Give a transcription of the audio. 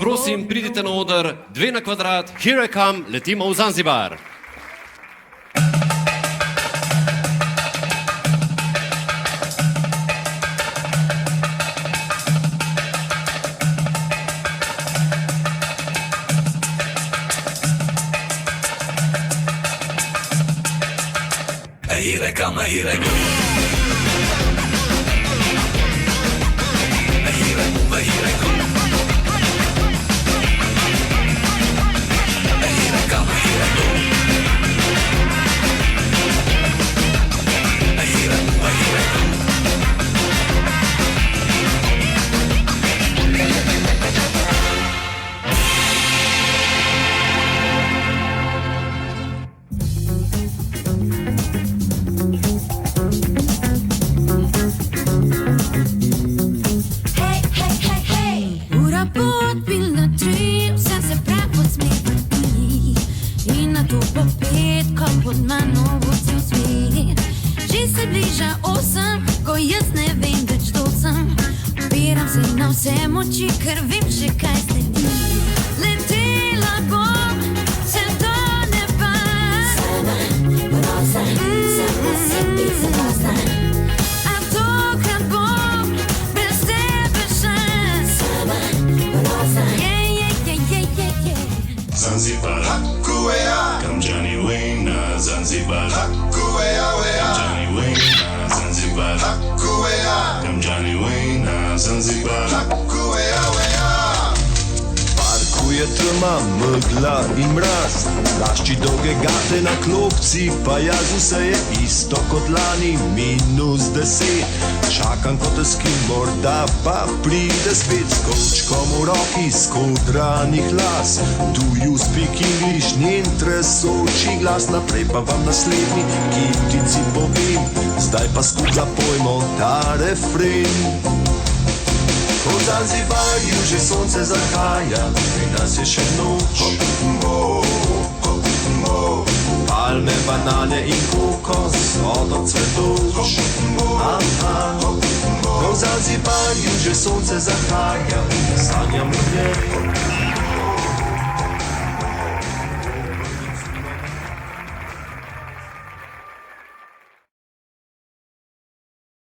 Prosim, pridite na oder, 2 na kvadrat, here I come, letimo v Zanzibar. Here I come, here I go. Here I move, here I go. Here I come, here I go. Here I move, here I go. Pod mano vozil svet. Že se bliža 8, ko jaz ne vem več kdo sem. Opiram se na vse moči, ker vem že kaj sledi. Letela bom vse do neba. Sama, ponosa, sama sebi zadosta. A tokrat bom brez tebe šans. Sama, ponosa, Zanzibar, come Johnny Wayne na Zanzibar. Johnny Wayne na Zanzibar. Come Johnny Wayne na Zanzibar. Parkuje trma, megla in mraz, lašči dolge gate na klopci, pa jaz vse je isto kot lani, -10. Čakam kot eskim, morda pa pride spet s kovčkom v roki, skodranih las. Do you speak English, njen tresoči glas, naprej pa vam naslednji, ki ptici povem, zdaj pa skup zapojmo ta refren. Po Zanzibarju že sonce zahaja, pri nas je še noč. Palme, banane in kokos, od cvetoč. Po Zanzibarju že sonce zahaja, sanjam o njej.